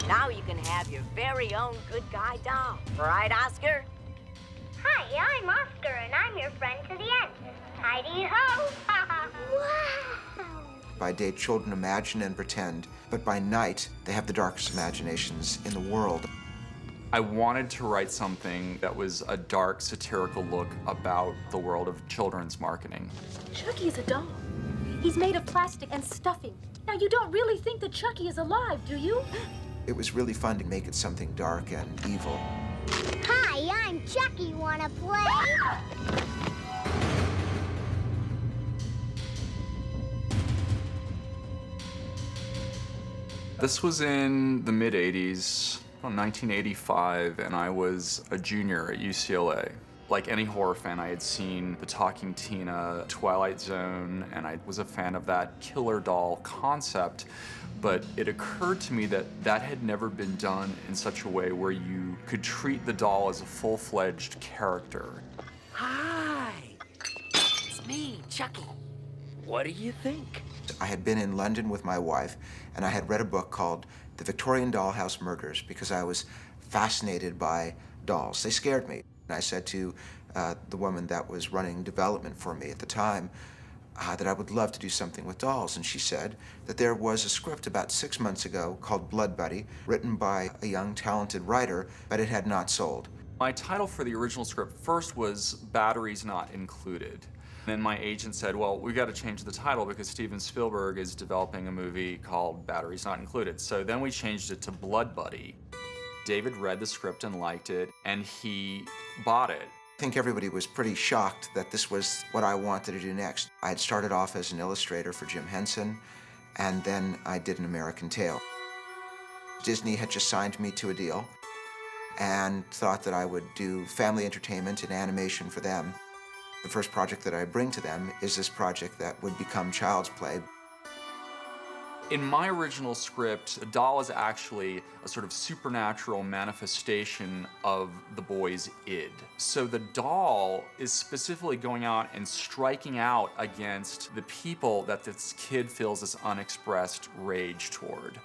Now you can have your very own good guy doll. Right, Oscar? Hi, I'm Oscar, and I'm your friend to the end. Heidi-ho! Wow! By day, children imagine and pretend, but by night, they have the darkest imaginations in the world. I wanted to write something that was a dark, satirical look about the world of children's marketing. Chucky is a doll. He's made of plastic and stuffing. Now, you don't really think that Chucky is alive, do you? It was really fun to make it something dark and evil. Hi, I'm Chucky. Wanna play? This was in the mid-'80s, 1985, and I was a junior at UCLA. Like any horror fan, I had seen The Talking Tina, Twilight Zone, and I was a fan of that killer doll concept. But it occurred to me that that had never been done in such a way where you could treat the doll as a full-fledged character. Hi, it's me, Chucky. What do you think? I had been in London with my wife, and I had read a book called The Victorian Dollhouse Murders because I was fascinated by dolls. They scared me. And I said to the woman that was running development for me at the time that I would love to do something with dolls. And she said that there was a script about 6 months ago called Blood Buddy, written by a young, talented writer, but it had not sold. My title for the original script first was Batteries Not Included. Then my agent said, well, we got to change the title because Steven Spielberg is developing a movie called Batteries Not Included. So then we changed it to Blood Buddy. David read the script and liked it, and he bought it. I think everybody was pretty shocked that this was what I wanted to do next. I had started off as an illustrator for Jim Henson, and then I did An American Tail. Disney had just signed me to a deal and thought that I would do family entertainment and animation for them. The first project that I bring to them is this project that would become Child's Play. In my original script, a doll is actually a sort of supernatural manifestation of the boy's id. So the doll is specifically going out and striking out against the people that this kid feels this unexpressed rage toward.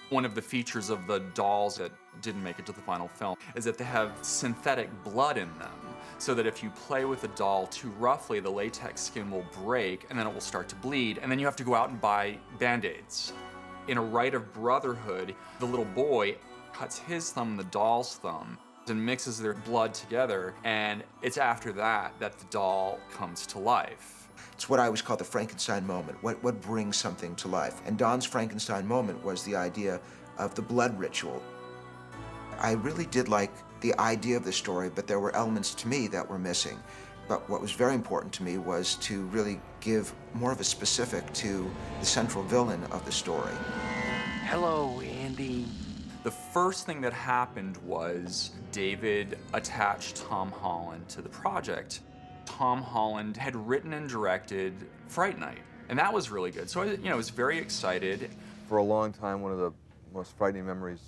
One of the features of the dolls that didn't make it to the final film is that they have synthetic blood in them, so that if you play with the doll too roughly, the latex skin will break and then it will start to bleed, and then you have to go out and buy Band-Aids. In a rite of brotherhood, the little boy cuts his thumb and the doll's thumb and mixes their blood together, and it's after that that the doll comes to life. It's what I always call the Frankenstein moment, what brings something to life. And Don's Frankenstein moment was the idea of the blood ritual. I really did like the idea of the story, but there were elements to me that were missing. But what was very important to me was to really give more of a specific to the central villain of the story. Hello, Andy. The first thing that happened was David attached Tom Holland to the project. Tom Holland had written and directed Fright Night, and that was really good. So I was very excited. For a long time, one of the most frightening memories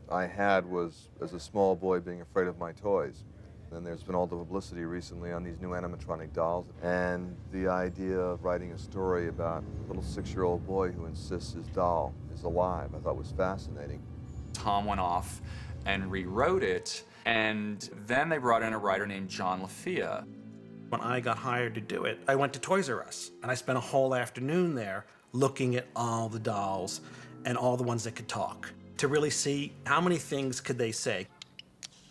I had was as a small boy being afraid of my toys. And there's been all the publicity recently on these new animatronic dolls, and the idea of writing a story about a little 6-year-old boy who insists his doll is alive, I thought was fascinating. Tom went off and rewrote it, and then they brought in a writer named John LaFia. When I got hired to do it, I went to Toys R Us, and I spent a whole afternoon there looking at all the dolls and all the ones that could talk, to really see how many things could they say.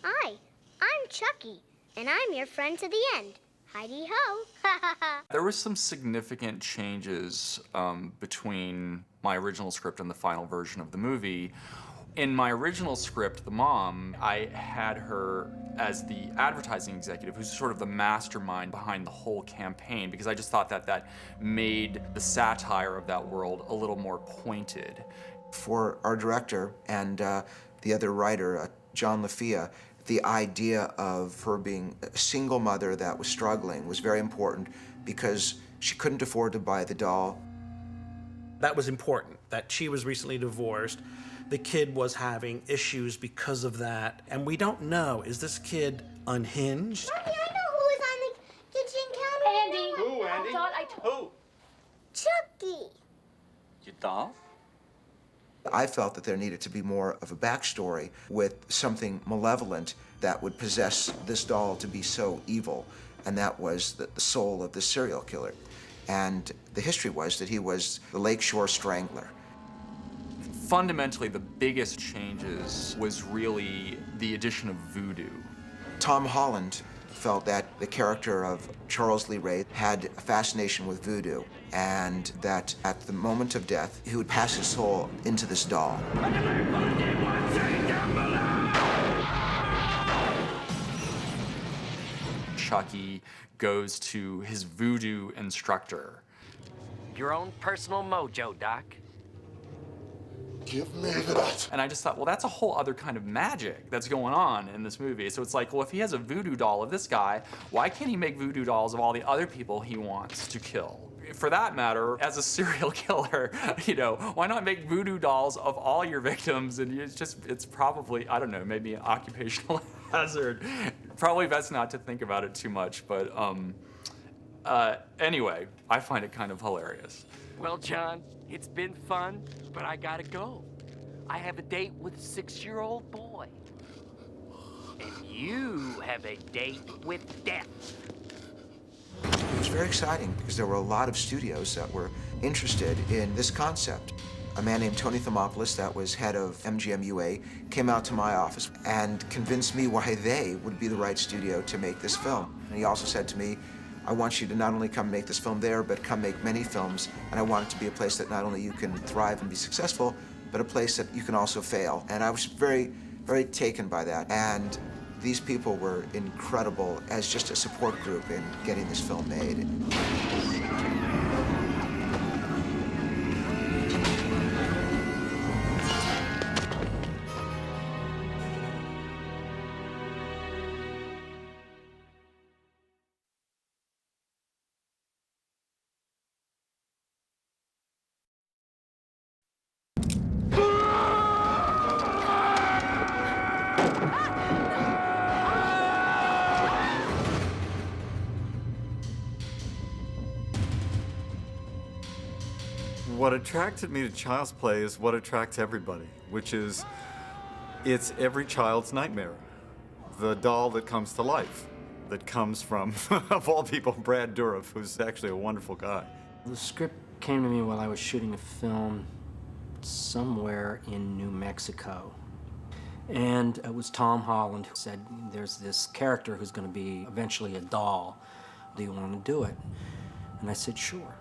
Hi, I'm Chucky, and I'm your friend to the end. Heidi-ho! There were some significant changes between my original script and the final version of the movie. In my original script, the mom, I had her as the advertising executive, who's sort of the mastermind behind the whole campaign, because I just thought that that made the satire of that world a little more pointed. For our director and the other writer, John LaFia, the idea of her being a single mother that was struggling was very important because she couldn't afford to buy the doll. That was important, that she was recently divorced. The kid was having issues because of that, and we don't know, is this kid unhinged? Chucky, I know who was on the kitchen counter. Andy. Who, Andy? I thought I Who? Chucky. Your doll? I felt that there needed to be more of a backstory with something malevolent that would possess this doll to be so evil, and that was the soul of the serial killer. And the history was that he was the Lakeshore Strangler. Fundamentally, the biggest changes was really the addition of voodoo. Tom Holland felt that the character of Charles Lee Ray had a fascination with voodoo, and that at the moment of death, he would pass his soul into this doll. Chucky goes to his voodoo instructor. Your own personal mojo, Doc. Give me that. And I just thought, well, that's a whole other kind of magic that's going on in this movie. So it's like, well, if he has a voodoo doll of this guy, why can't he make voodoo dolls of all the other people he wants to kill? For that matter, as a serial killer, you know, why not make voodoo dolls of all your victims? And it's probably, I don't know, maybe an occupational hazard. Probably best not to think about it too much, but anyway, I find it kind of hilarious. Well, John, it's been fun, but I gotta go. I have a date with a 6-year-old boy. And you have a date with death. It was very exciting because there were a lot of studios that were interested in this concept. A man named Tony Thermopoulos, that was head of MGM-UA, came out to my office and convinced me why they would be the right studio to make this film. And he also said to me, I want you to not only come make this film there, but come make many films, and I want it to be a place that not only you can thrive and be successful, but a place that you can also fail. And I was very, very taken by that. And these people were incredible as just a support group in getting this film made. What attracted me to Child's Play is what attracts everybody, which is, it's every child's nightmare. The doll that comes to life, that comes from, of all people, Brad Dourif, who's actually a wonderful guy. The script came to me while I was shooting a film somewhere in New Mexico. And it was Tom Holland who said, there's this character who's going to be eventually a doll. Do you want to do it? And I said, sure.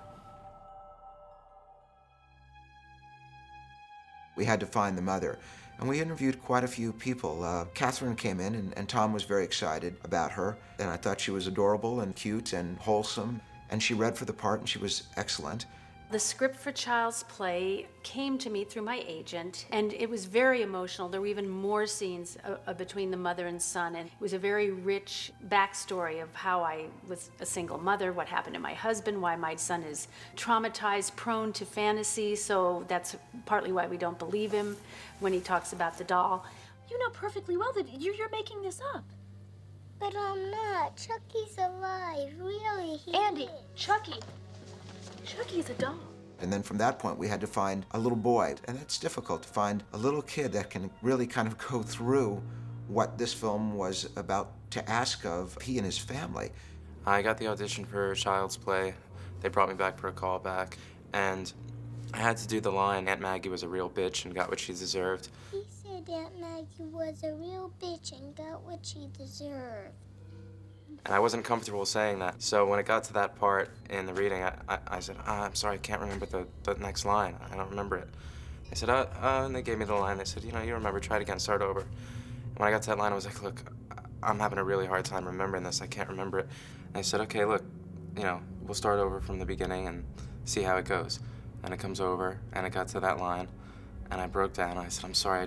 We had to find the mother, and we interviewed quite a few people. Catherine came in, and Tom was very excited about her, and I thought she was adorable and cute and wholesome, and she read for the part, and she was excellent. The script for Child's Play came to me through my agent, and it was very emotional. There were even more scenes between the mother and son, and it was a very rich backstory of how I was a single mother, what happened to my husband, why my son is traumatized, prone to fantasy, so that's partly why we don't believe him when he talks about the doll. You know perfectly well that you're making this up. But I'm not. Chucky's alive. Really, he Andy, is. Chucky is a doll. And then from that point, we had to find a little boy, and that's difficult to find a little kid that can really kind of go through what this film was about to ask of he and his family. I got the audition for Child's Play. They brought me back for a callback, and I had to do the line, Aunt Maggie was a real bitch and got what she deserved. He said Aunt Maggie was a real bitch and got what she deserved. And I wasn't comfortable saying that. So when it got to that part in the reading, I said, I'm sorry, I can't remember the next line. I don't remember it. They said, and they gave me the line. They said, you remember, try it again, start over. And when I got to that line, I was like, look, I'm having a really hard time remembering this. I can't remember it. And they said, okay, look, we'll start over from the beginning and see how it goes. And it comes over, and it got to that line, and I broke down. I said, I'm sorry,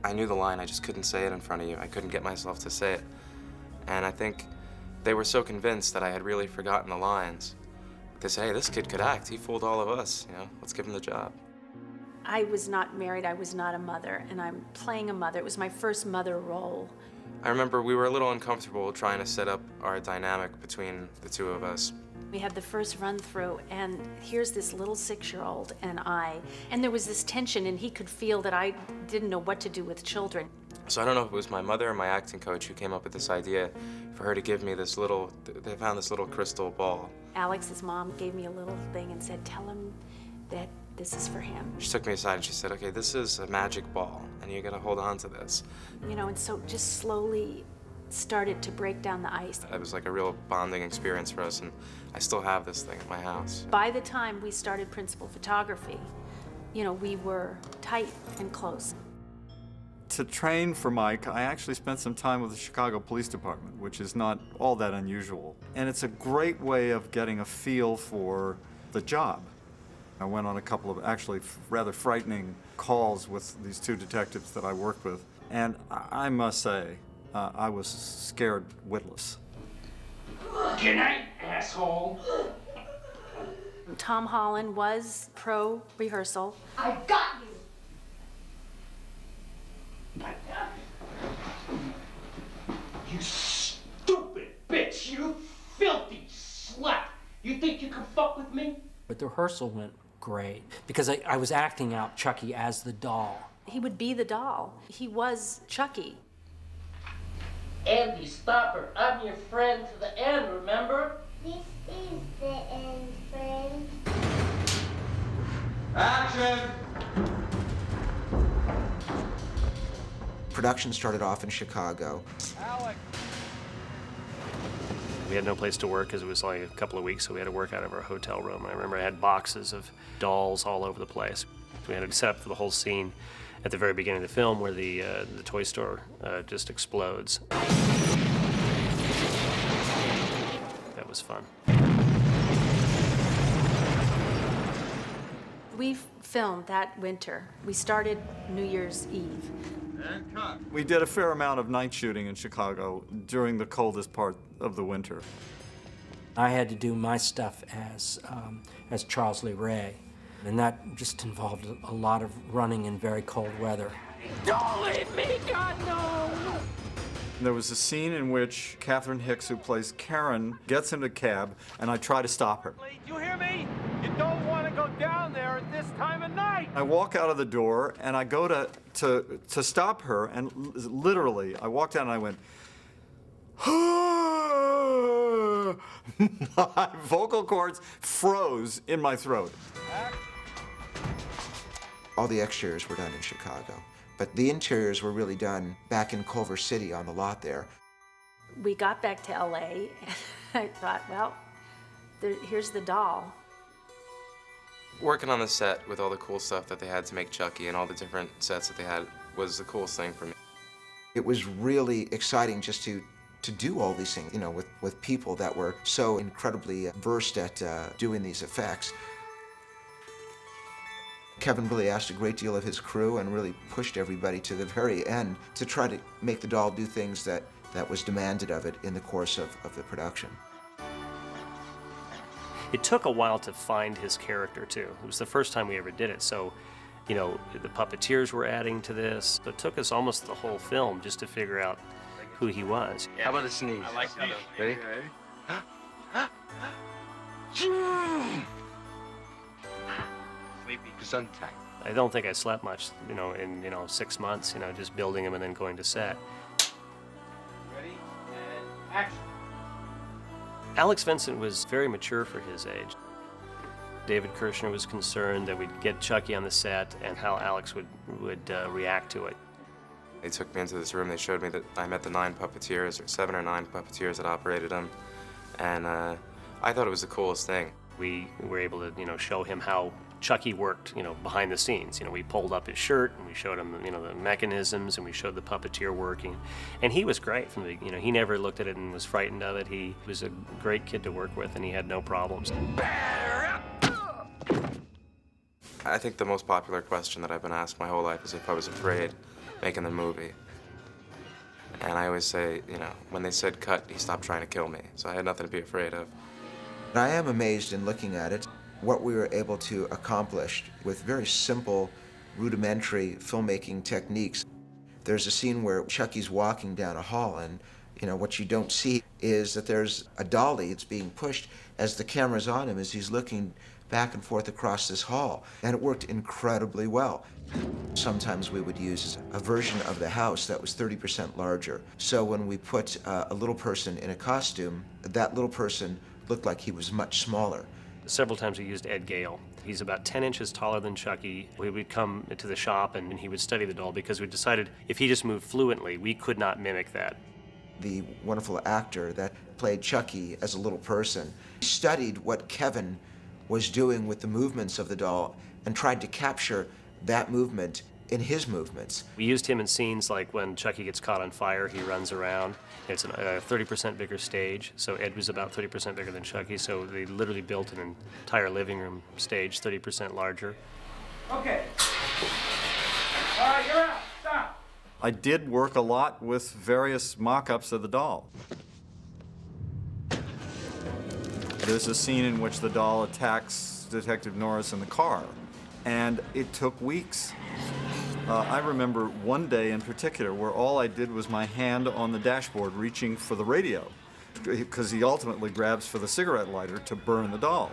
I knew the line, I just couldn't say it in front of you. I couldn't get myself to say it. And I think they were so convinced that I had really forgotten the lines. They said, hey, this kid could act. He fooled all of us, let's give him the job. I was not married, I was not a mother, and I'm playing a mother. It was my first mother role. I remember we were a little uncomfortable trying to set up our dynamic between the two of us We had the first run through, and here's this little 6-year-old and there was this tension, and he could feel that I didn't know what to do with children. So I don't know if it was my mother or my acting coach who came up with this idea for her to give me this little, they found this little crystal ball. Alex's mom gave me a little thing and said, tell him that this is for him. She took me aside and she said, okay, this is a magic ball, and you're gonna hold on to this. You know, and so just slowly started to break down the ice. It was like a real bonding experience for us, and I still have this thing at my house. By the time we started principal photography, you know, we were tight and close. To train for Mike, I actually spent some time with the Chicago Police Department, which is not all that unusual. And it's a great way of getting a feel for the job. I went on a couple of actually rather frightening calls with these 2 detectives that I worked with. And I must say, I was scared witless. Good night, asshole. Tom Holland was pro rehearsal. I got you. You stupid bitch, you filthy slut. You think you can fuck with me? But the rehearsal went great because I was acting out Chucky as the doll. He would be the doll. He was Chucky. Andy, stop her. I'm your friend to the end, remember? This is the end, friend. Action! Production started off in Chicago. Alex! We had no place to work because it was only a couple of weeks, so we had to work out of our hotel room. And I remember I had boxes of dolls all over the place. We had to set up for the whole scene at the very beginning of the film where the toy store just explodes. That was fun. We filmed that winter. We started New Year's Eve. And cut. We did a fair amount of night shooting in Chicago during the coldest part of the winter. I had to do my stuff as Charles Lee Ray, and that just involved a lot of running in very cold weather. Don't leave me, God, no! There was a scene in which Catherine Hicks, who plays Karen, gets into a cab, and I try to stop her. You hear me? You don't want to go down there at this time of night. I walk out of the door, and I go to stop her, and literally, I walked out and I went, my vocal cords froze in my throat. All the exteriors were done in Chicago, but the interiors were really done back in Culver City on the lot there. We got back to LA, and I thought, well, here's the doll. Working on the set with all the cool stuff that they had to make Chucky and all the different sets that they had was the coolest thing for me. It was really exciting just to do all these things, you know, with people that were so incredibly versed at doing these effects. Kevin really asked a great deal of his crew and really pushed everybody to the very end to try to make the doll do things that was demanded of it in the course of the production. It took a while to find his character, too. It was the first time we ever did it, so, you know, the puppeteers were adding to this. It took us almost the whole film just to figure out who he was. How about a sneeze? I like that. Ready? Sleepy Gesundheit. I don't think I slept much, you know, in 6 months, you know, just building him and then going to set. Ready? And action. Alex Vincent was very mature for his age. David Kirshner was concerned that we'd get Chucky on the set and how Alex would react to it. They took me into this room, they showed me that I met the 9 puppeteers, or 7 or 9 puppeteers that operated him, and I thought it was the coolest thing. We were able to, you know, show him how Chucky worked, you know, behind the scenes. You know, we pulled up his shirt and we showed him, you know, the mechanisms, and we showed the puppeteer working. And he was great from the, you know, he never looked at it and was frightened of it. He was a great kid to work with, and he had no problems. I think the most popular question that I've been asked my whole life is if I was afraid making the movie. And I always say, you know, when they said cut, he stopped trying to kill me. So I had nothing to be afraid of. And I am amazed in looking at it, what we were able to accomplish with very simple, rudimentary filmmaking techniques. There's a scene where Chucky's walking down a hall, and You know, what you don't see is that there's a dolly that's being pushed as the camera's on him as he's looking back and forth across this hall. And it worked incredibly well. Sometimes we would use a version of the house that was 30% larger. So when we put a little person in a costume, that little person looked like he was much smaller. Several times we used Ed Gale. He's about 10 inches taller than Chucky. We would come to the shop and he would study the doll because we decided if he just moved fluently, we could not mimic that. The wonderful actor that played Chucky as a little person studied what Kevin was doing with the movements of the doll and tried to capture that movement in his movements. We used him in scenes like when Chucky gets caught on fire, he runs around. It's a 30% bigger stage, so Ed was about 30% bigger than Chucky, so they literally built an entire living room stage 30% larger. Okay. All right, you're out. Stop. I did work a lot with various mock-ups of the doll. There's a scene in which the doll attacks Detective Norris in the car, and it took weeks. I remember one day in particular where all I did was my hand on the dashboard reaching for the radio, because he ultimately grabs for the cigarette lighter to burn the doll.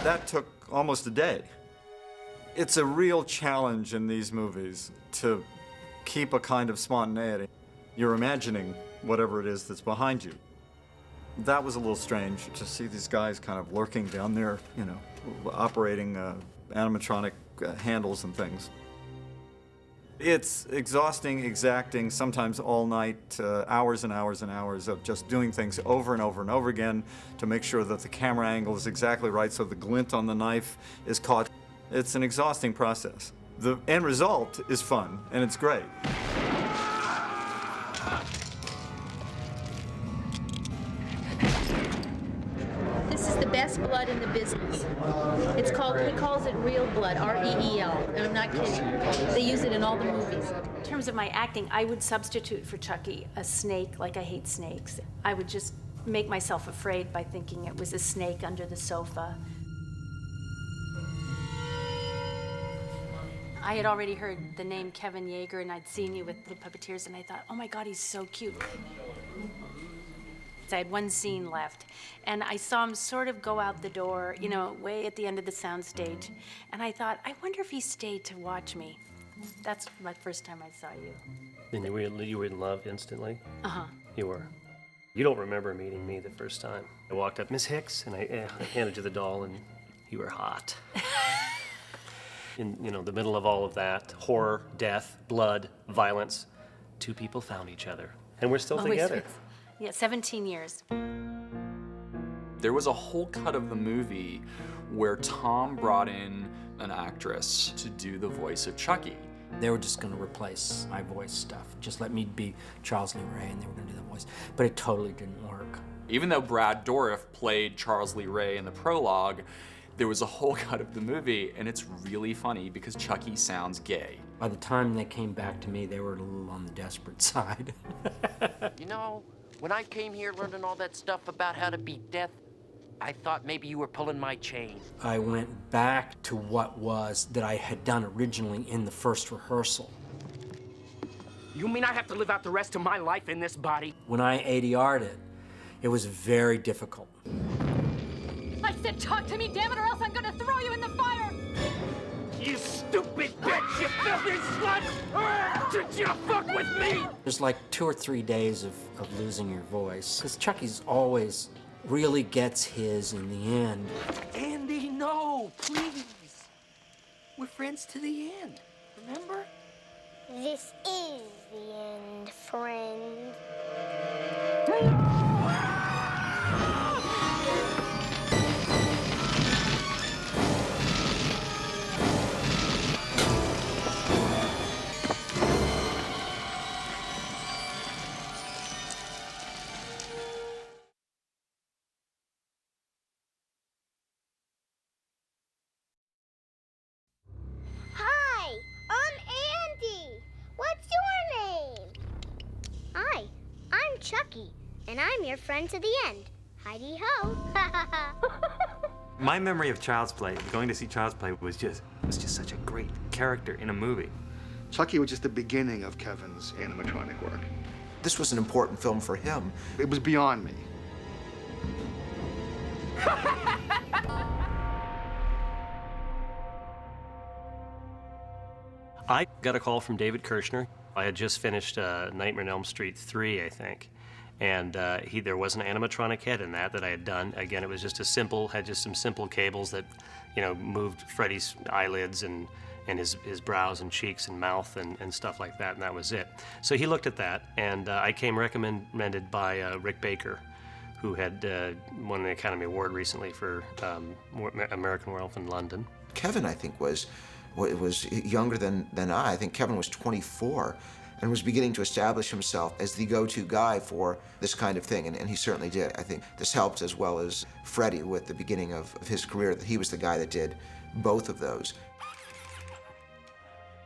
That took almost a day. It's a real challenge in these movies to keep a kind of spontaneity. You're imagining whatever it is that's behind you. That was a little strange to see these guys kind of lurking down there, you know, operating animatronic handles and things. It's exhausting, exacting, sometimes all night, hours and hours and hours of just doing things over and over and over again to make sure that the camera angle is exactly right so the glint on the knife is caught. It's an exhausting process. The end result is fun, and it's great. This is the best blood in the business. It's called, he calls it real blood, R-E-E-L, and I'm not kidding. They use it in all the movies. In terms of my acting, I would substitute for Chucky a snake, like I hate snakes. I would just make myself afraid by thinking it was a snake under the sofa. I had already heard the name Kevin Yeager, and I'd seen you with the puppeteers, and I thought, oh my God, he's so cute. I had one scene left, and I saw him sort of go out the door, you know, way at the end of the soundstage, and I thought, I wonder if he stayed to watch me. That's my first time I saw you. And you were in love instantly? Uh-huh. You were. You don't remember meeting me the first time. I walked up, Miss Hicks, and I handed you the doll, and you were hot. In, you know, the middle of all of that, horror, death, blood, violence, two people found each other, and we're still together. Yeah, 17 years. There was a whole cut of the movie where Tom brought in an actress to do the voice of Chucky. They were just going to replace my voice stuff. Just let me be Charles Lee Ray, and they were going to do the voice. But it totally didn't work. Even though Brad Dourif played Charles Lee Ray in the prologue, there was a whole cut of the movie, and it's really funny because Chucky sounds gay. By the time they came back to me, they were a little on the desperate side. You know, when I came here learning all that stuff about how to beat death, I thought maybe you were pulling my chain. I went back to what was that I had done originally in the first rehearsal. You mean I have to live out the rest of my life in this body? When I ADR'd it, it was very difficult. I said talk to me, damn it, or else I'm gonna throw you in the fire! You stupid bitch, you filthy slut! Did you fuck with me? There's like 2 or 3 days of losing your voice, because Chucky's always really gets his in the end. Andy, no, please. We're friends to the end, remember? This is the end, friend. Hi, I'm Andy. What's your name? Hi, I'm Chucky, and I'm your friend to the end. Heidi ho. My memory of Child's Play, going to see Child's Play, was just such a great character in a movie. Chucky was just the beginning of Kevin's animatronic work. This was an important film for him. It was beyond me. I got a call from David Kirshner. I had just finished Nightmare on Elm Street 3, I think. And there was an animatronic head in that I had done. Again, it was just had just some simple cables that, moved Freddy's eyelids and his brows and cheeks and mouth and stuff like that, and that was it. So he looked at that, and I came recommended by Rick Baker, who had won the Academy Award recently for American Werewolf in London. Kevin, I think, was younger than I. I think Kevin was 24. And was beginning to establish himself as the go-to guy for this kind of thing, and he certainly did. I think this helped, as well as Freddy with the beginning of his career, that he was the guy that did both of those.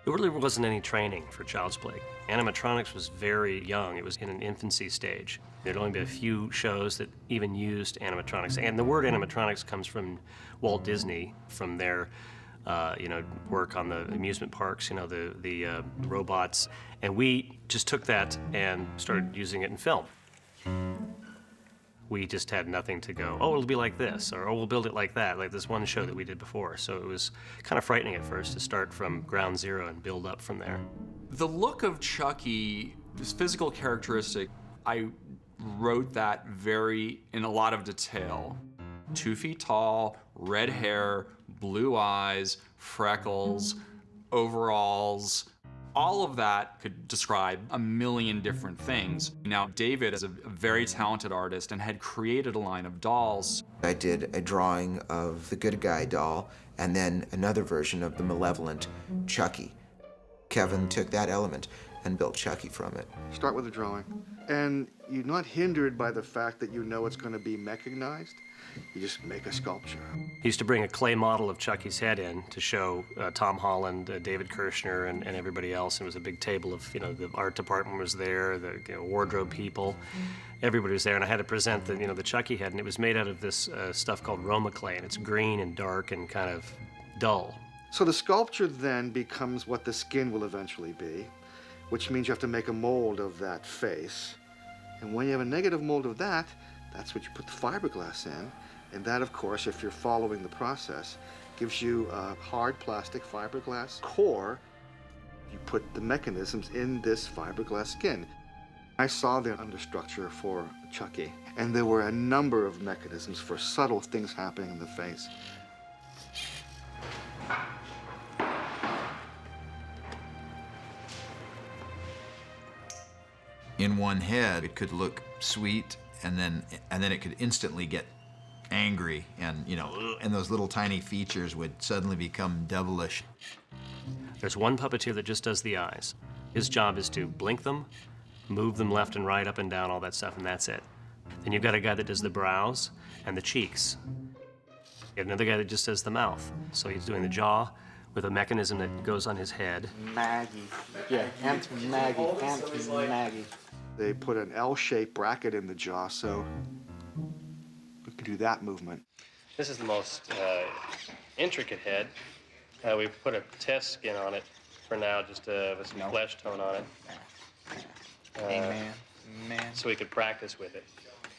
There really wasn't any training for Child's Play. Animatronics was very young. It was in an infancy stage. There'd only been a few shows that even used animatronics. And the word animatronics comes from Walt Disney, from their work on the amusement parks, the robots. And we just took that and started using it in film. We just had nothing to go, oh, it'll be like this, or oh, we'll build it like that, like this one show that we did before. So it was kind of frightening at first to start from ground zero and build up from there. The look of Chucky, his physical characteristic, I wrote that in a lot of detail. 2 feet tall, red hair, blue eyes, freckles, overalls. All of that could describe a million different things. Now, David is a very talented artist and had created a line of dolls. I did a drawing of the good guy doll and then another version of the malevolent Chucky. Kevin took that element and built Chucky from it. Start with a drawing. And you're not hindered by the fact that you know it's going to be mechanized. You just make a sculpture. He used to bring a clay model of Chucky's head in to show Tom Holland, David Kirshner, and everybody else. It was a big table of, the art department was there, the wardrobe people, everybody was there, and I had to present the Chucky head, and it was made out of this stuff called Roma clay, and it's green and dark and kind of dull. So the sculpture then becomes what the skin will eventually be, which means you have to make a mold of that face. And when you have a negative mold of that, that's what you put the fiberglass in. And that, of course, if you're following the process, gives you a hard plastic fiberglass core. You put the mechanisms in this fiberglass skin. I saw the understructure for Chucky, and there were a number of mechanisms for subtle things happening in the face. In one head, it could look sweet, and then it could instantly get angry, and and those little tiny features would suddenly become devilish. There's one puppeteer that just does the eyes. His job is to blink them, move them left and right, up and down, all that stuff, and that's it. Then you've got a guy that does the brows and the cheeks. You have another guy that just does the mouth. So he's doing the jaw with a mechanism that goes on his head. Maggie. Yeah, Aunt Maggie. They put an L-shaped bracket in the jaw, so we can do that movement. This is the most intricate head. We put a test skin on it for now, just with some flesh tone on it. So we could practice with it.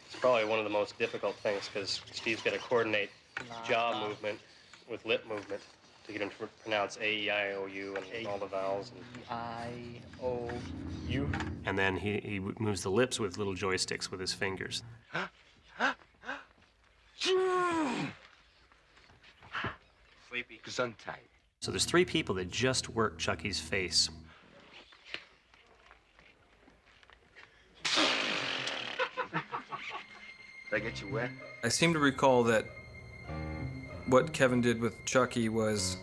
It's probably one of the most difficult things because Steve's got to coordinate jaw movement with lip movement to get him to pronounce A-E-I-O-U and all the vowels. I-O-U. And then he moves the lips with little joysticks with his fingers. Sleepy Gesundheit. So there's 3 people that just work Chucky's face. Did I get you wet? I seem to recall that what Kevin did with Chucky was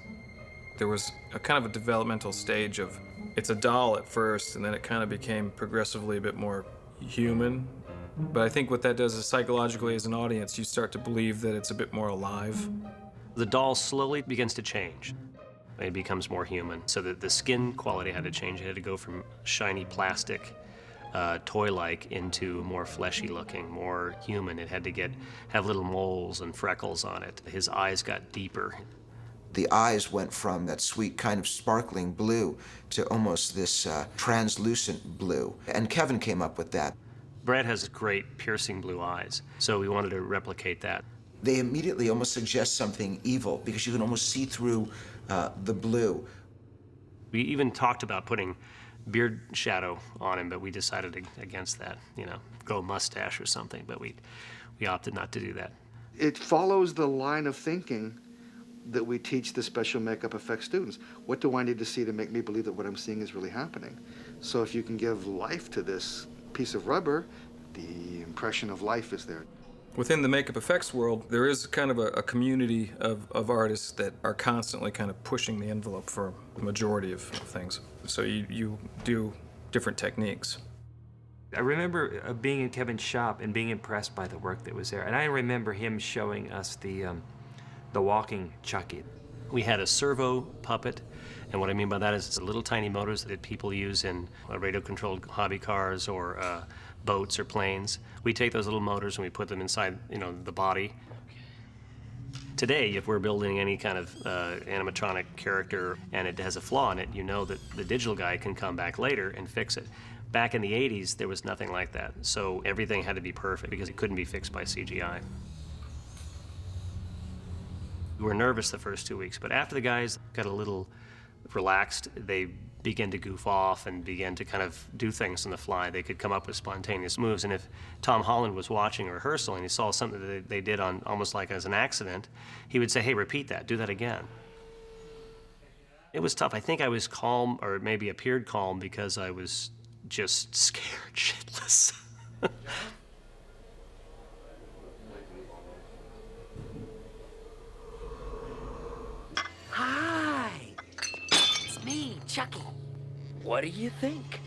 there was a kind of a developmental stage of it's a doll at first, and then it kind of became progressively a bit more human. But I think what that does is psychologically as an audience, you start to believe that it's a bit more alive. The doll slowly begins to change. It becomes more human. So that the skin quality had to change. It had to go from shiny plastic toy-like into more fleshy looking, more human. It had to have little moles and freckles on it. His eyes got deeper. The eyes went from that sweet kind of sparkling blue to almost this translucent blue. And Kevin came up with that. Brad has great piercing blue eyes, so we wanted to replicate that. They immediately almost suggest something evil because you can almost see through the blue. We even talked about putting beard shadow on him, but we decided against that, you know, go mustache or something, but we opted not to do that. It follows the line of thinking that we teach the special makeup effects students. What do I need to see to make me believe that what I'm seeing is really happening? So if you can give life to this piece of rubber, the impression of life is there. Within the makeup effects world, there is kind of a community of artists that are constantly kind of pushing the envelope for the majority of things. So you do different techniques. I remember being in Kevin's shop and being impressed by the work that was there. And I remember him showing us the walking Chucky. We had a servo puppet, and what I mean by that is the little tiny motors that people use in radio-controlled hobby cars or boats or planes. We take those little motors and we put them inside, you know, the body. Today, if we're building any kind of animatronic character and it has a flaw in it, you know that the digital guy can come back later and fix it. Back in the 80s, there was nothing like that. So everything had to be perfect because it couldn't be fixed by CGI. We were nervous the first 2 weeks, but after the guys got a little relaxed, they began to goof off and began to kind of do things on the fly. They could come up with spontaneous moves, and if Tom Holland was watching a rehearsal and he saw something that they did on almost like as an accident, he would say, hey, repeat that, do that again. It was tough. I think I was calm, or maybe appeared calm, because I was just scared shitless. Hi, it's me, Chucky. What do you think?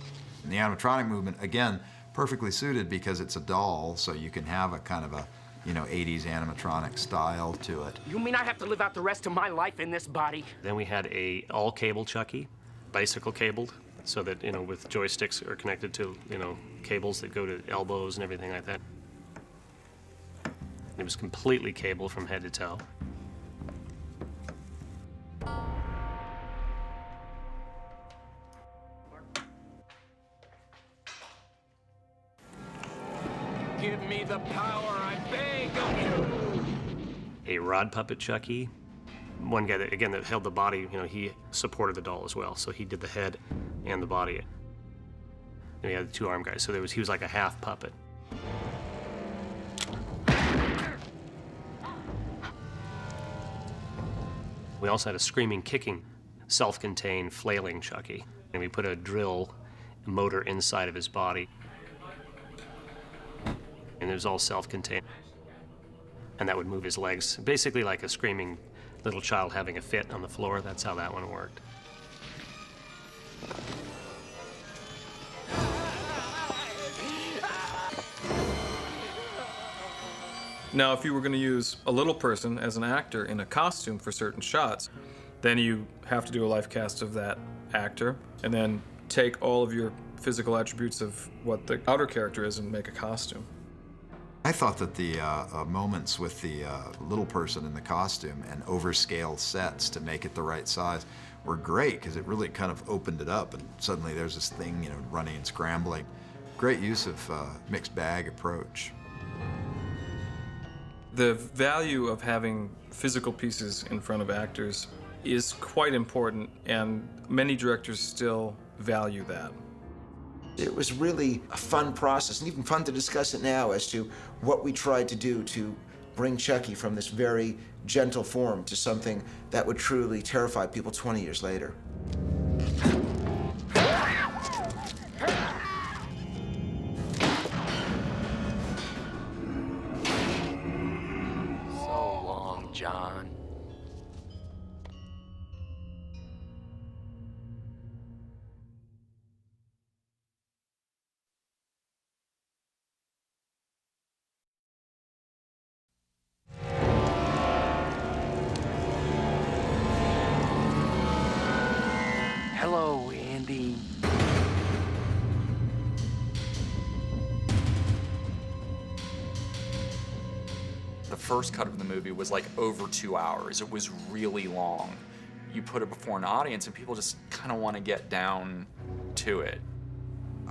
And the animatronic movement, again, perfectly suited because it's a doll, so you can have a kind of a, you know, 80s animatronic style to it. You mean I have to live out the rest of my life in this body? Then we had a all-cable Chucky, bicycle cabled, so that, you know, with joysticks are connected to, you know, cables that go to elbows and everything like that. It was completely cable from head to toe. Give me the power, I beg of you! A rod puppet Chucky. One guy that, again, that held the body, you know, he supported the doll as well, so he did the head and the body. And he had the two arm guys, so he was like a half puppet. We also had a screaming, kicking, self-contained, flailing Chucky. And we put a drill motor inside of his body. And it was all self-contained. And that would move his legs, basically like a screaming little child having a fit on the floor. That's how that one worked. Now, if you were going to use a little person as an actor in a costume for certain shots, then you have to do a life cast of that actor, and then take all of your physical attributes of what the outer character is and make a costume. I thought that the moments with the little person in the costume and overscale sets to make it the right size were great, because it really kind of opened it up, and suddenly there's this thing, you know, running and scrambling. Great use of mixed bag approach. The value of having physical pieces in front of actors is quite important, and many directors still value that. It was really a fun process, and even fun to discuss it now as to what we tried to do to bring Chucky from this very gentle form to something that would truly terrify people 20 years later. So long, John. Hello, Andy. first cut of the movie was like over 2 hours. It was really long. You put it before an audience and people just kind of want to get down to it.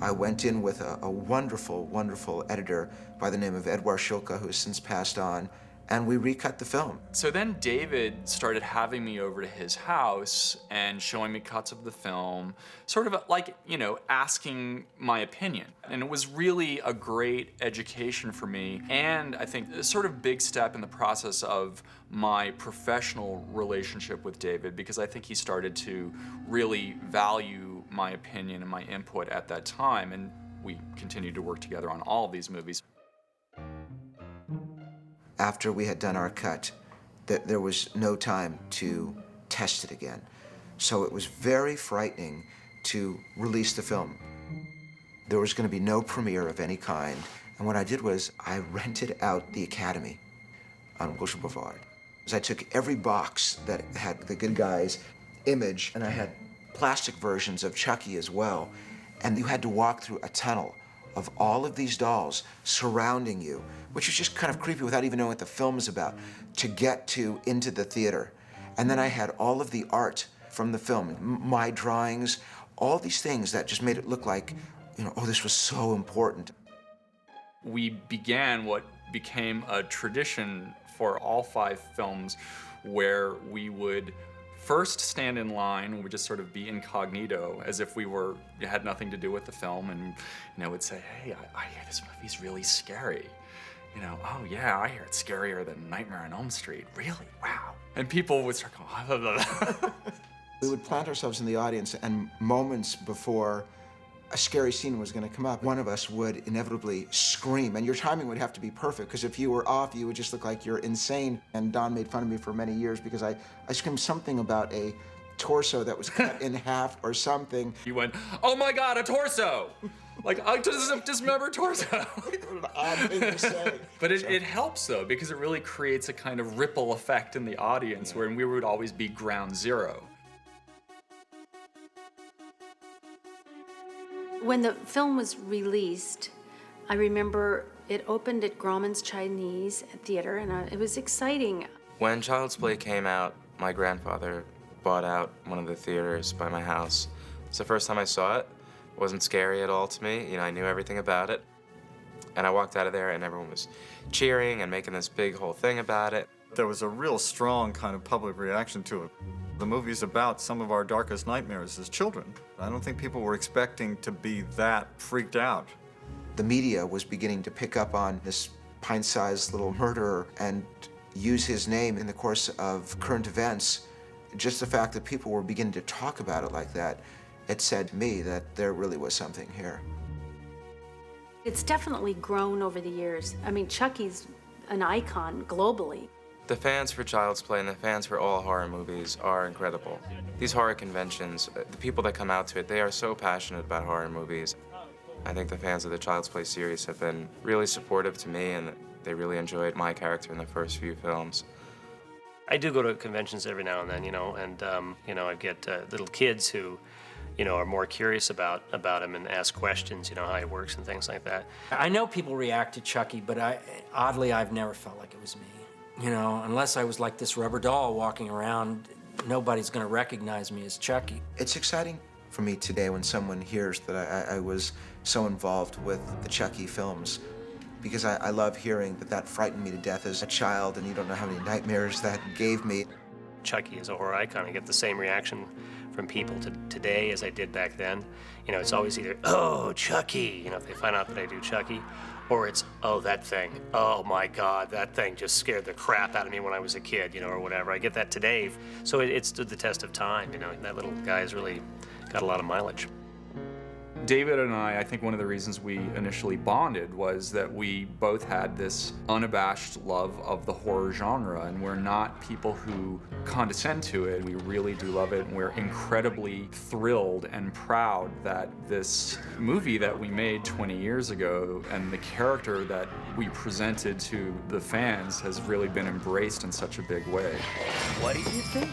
I went in with a wonderful, wonderful editor by the name of Edward Shilka, who has since passed on, and we recut the film. So then David started having me over to his house and showing me cuts of the film, sort of like, you know, asking my opinion. And it was really a great education for me, and I think a sort of big step in the process of my professional relationship with David, because I think he started to really value my opinion and my input at that time, and we continued to work together on all of these movies. After we had done our cut, there was no time to test it again. So it was very frightening to release the film. There was going to be no premiere of any kind, and what I did was I rented out the Academy on Gauche Boulevard. I took every box that had the good guy's image, and I had plastic versions of Chucky as well, and you had to walk through a tunnel of all of these dolls surrounding you, which is just kind of creepy without even knowing what the film is about, to get into the theater. And then I had all of the art from the film, my drawings, all these things that just made it look like, you know, oh, this was so important. We began what became a tradition for all 5 films, where we would first stand in line, we would just sort of be incognito, as if we had nothing to do with the film, and, you know, would say, hey, I hear this movie's really scary. You know, oh yeah, I hear it's scarier than Nightmare on Elm Street. Really? Wow. And people would start going, blah, blah, blah. We would plant ourselves in the audience, and moments before a scary scene was going to come up, one of us would inevitably scream, and your timing would have to be perfect, because if you were off, you would just look like you're insane. And Don made fun of me for many years because I screamed something about a torso that was cut in half or something. You went, oh my God, a torso! Like, I just dismembered torso. What an odd thing to say. But it helps, though, because it really creates a kind of ripple effect in the audience, where we would always be ground zero. When the film was released, I remember it opened at Grauman's Chinese Theater, and it was exciting. When Child's Play came out, my grandfather bought out one of the theaters by my house. It's the first time I saw it. It wasn't scary at all to me. You know, I knew everything about it. And I walked out of there, and everyone was cheering and making this big whole thing about it. There was a real strong kind of public reaction to it. The movie's about some of our darkest nightmares as children. I don't think people were expecting to be that freaked out. The media was beginning to pick up on this pint-sized little murderer and use his name in the course of current events. Just the fact that people were beginning to talk about it like that, it said to me that there really was something here. It's definitely grown over the years. I mean, Chucky's an icon globally. The fans for Child's Play and the fans for all horror movies are incredible. These horror conventions, the people that come out to it, they are so passionate about horror movies. I think the fans of the Child's Play series have been really supportive to me, and they really enjoyed my character in the first few films. I do go to conventions every now and then, you know, and you know, I get little kids who, you know, are more curious about him and ask questions, you know, how he works and things like that. I know people react to Chucky, but oddly, I've never felt like it was me. You know, unless I was like this rubber doll walking around, nobody's gonna recognize me as Chucky. It's exciting for me today when someone hears that I was so involved with the Chucky films, because I love hearing that frightened me to death as a child, and you don't know how many nightmares that gave me. Chucky is a horror icon. I get the same reaction from people today as I did back then. You know, it's always either, oh, Chucky, you know, if they find out that I do Chucky, or it's, oh, that thing, oh my God, that thing just scared the crap out of me when I was a kid, you know, or whatever. I get that today, so it stood the test of time, you know. That little guy's really got a lot of mileage. David and I think one of the reasons we initially bonded was that we both had this unabashed love of the horror genre, and we're not people who condescend to it. We really do love it, and we're incredibly thrilled and proud that this movie that we made 20 years ago and the character that we presented to the fans has really been embraced in such a big way. What do you think?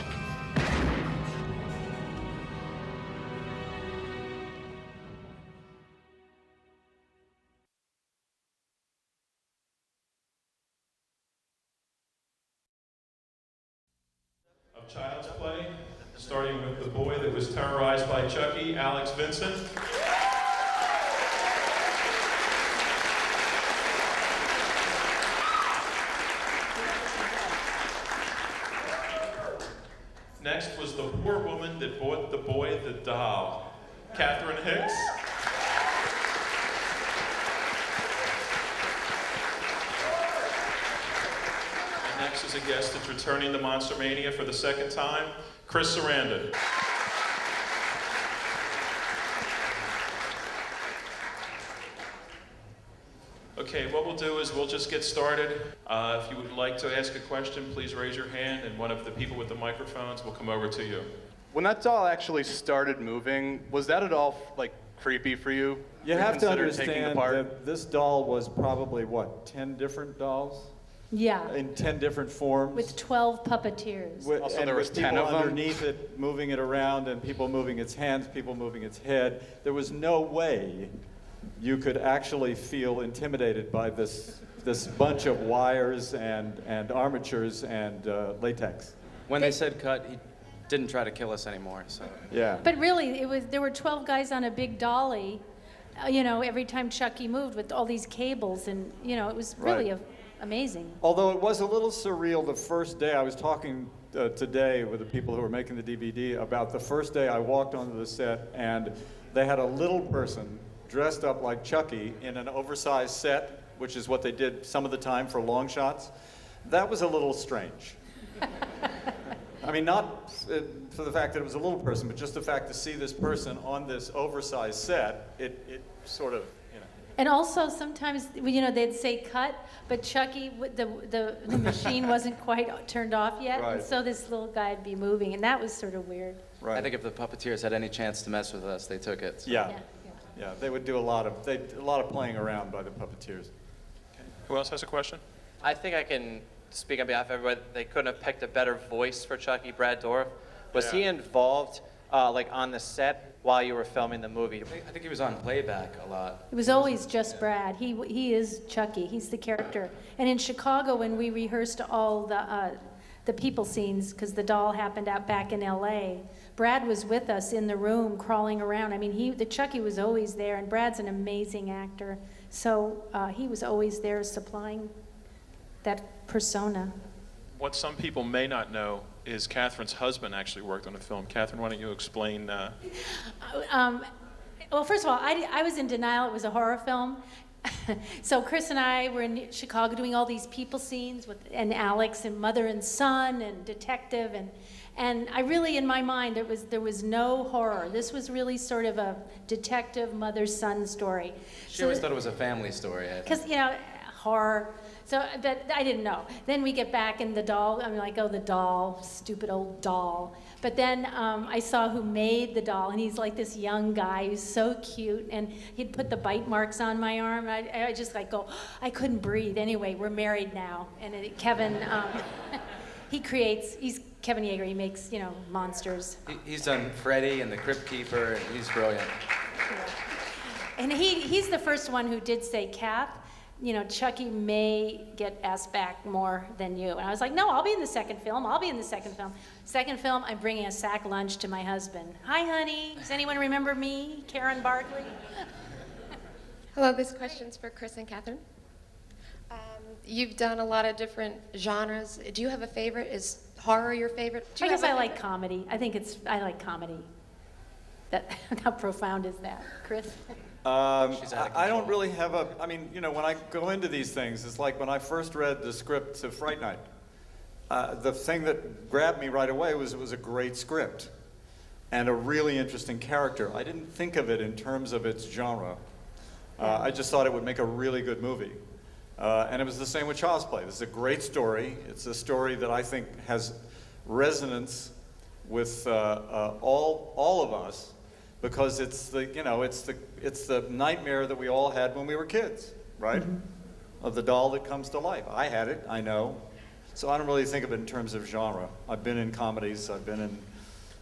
Child's Play, starting with the boy that was terrorized by Chucky, Alex Vincent. Next was the poor woman that bought the boy the doll, Catherine Hicks. And next is a guest that's returning to Monster Mania for the second time, Chris Sarandon. Okay, what we'll do is we'll just get started. If you would like to ask a question, please raise your hand, and one of the people with the microphones will come over to you. When that doll actually started moving, was that at all like creepy for you? You have to consider taking understand apart? that this doll was probably, what, 10 different dolls? Yeah. In 10 different forms? With 12 puppeteers. Also, and there was with 10 people of them? underneath it, moving it around, and people moving its hands, people moving its head. There was no way you could actually feel intimidated by this bunch of wires and armatures and latex. When they said cut, he didn't try to kill us anymore, so. Yeah. But really, there were 12 guys on a big dolly, every time Chucky moved with all these cables, and, it was really amazing. Although it was a little surreal the first day. I was talking today with the people who were making the DVD about the first day I walked onto the set, and they had a little person dressed up like Chucky in an oversized set, which is what they did some of the time for long shots. That was a little strange. I mean, not for the fact that it was a little person, but just the fact to see this person on this oversized set, it sort of, And also sometimes, they'd say cut, but Chucky, the machine wasn't quite turned off yet, Right. and so this little guy would be moving, and that was sort of weird. I think if the puppeteers had any chance to mess with us, they took it. So. Yeah, they would do a lot of playing around by the puppeteers. Who else has a question? I think I can speak on behalf of everybody. They couldn't have picked a better voice for Chucky, Brad Dourif. Was he involved, on the set while you were filming the movie? I think he was on playback a lot. It was always just Brad. He is Chucky. He's the character. And in Chicago, when we rehearsed all the people scenes, because the doll happened out back in L.A., Brad was with us in the room, crawling around. I mean, the Chucky was always there, and Brad's an amazing actor. So he was always there supplying that persona. What some people may not know is Catherine's husband actually worked on the film. Catherine, why don't you explain? Well, first of all, I was in denial it was a horror film. So Chris and I were in Chicago doing all these people scenes and Alex and mother and son and detective, and I really, in my mind, there was no horror. This was really sort of a detective mother-son story. She always thought it was a family story. Because, horror. So, but I didn't know. Then we get back and the doll, I'm like, oh, the doll, stupid old doll. But then I saw who made the doll, and he's like this young guy who's so cute, and he'd put the bite marks on my arm, and I just go, I couldn't breathe. Anyway, we're married now. And Kevin, he's Kevin Yeager, he makes, monsters. He's done Freddy and the Crypt Keeper, and he's brilliant. And he's the first one who did say, Kath, Chucky may get asked back more than you. And I was like, no, I'll be in the second film. Second film, I'm bringing a sack lunch to my husband. Hi, honey. Does anyone remember me? Karen Barkley? Hello, this question's for Chris and Catherine. You've done a lot of different genres. Do you have a favorite? Is horror your favorite? I guess I like comedy. I like comedy. How profound is that, Chris? I don't really have when I go into these things, it's like when I first read the script to Fright Night. The thing that grabbed me right away was it was a great script and a really interesting character. I didn't think of it in terms of its genre. I just thought it would make a really good movie. And it was the same with Child's Play. This is a great story. It's a story that I think has resonance with all of us, because it's the nightmare that we all had when we were kids, right? Mm-hmm. Of the doll that comes to life. I had it, I know. So I don't really think of it in terms of genre. I've been in comedies, I've been in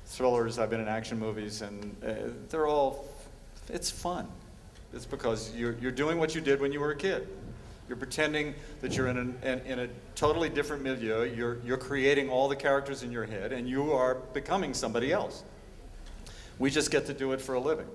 thrillers, I've been in action movies, and it's fun. It's because you're doing what you did when you were a kid. You're pretending that you're in a totally different milieu. You're creating all the characters in your head, and you are becoming somebody else. We just get to do it for a living.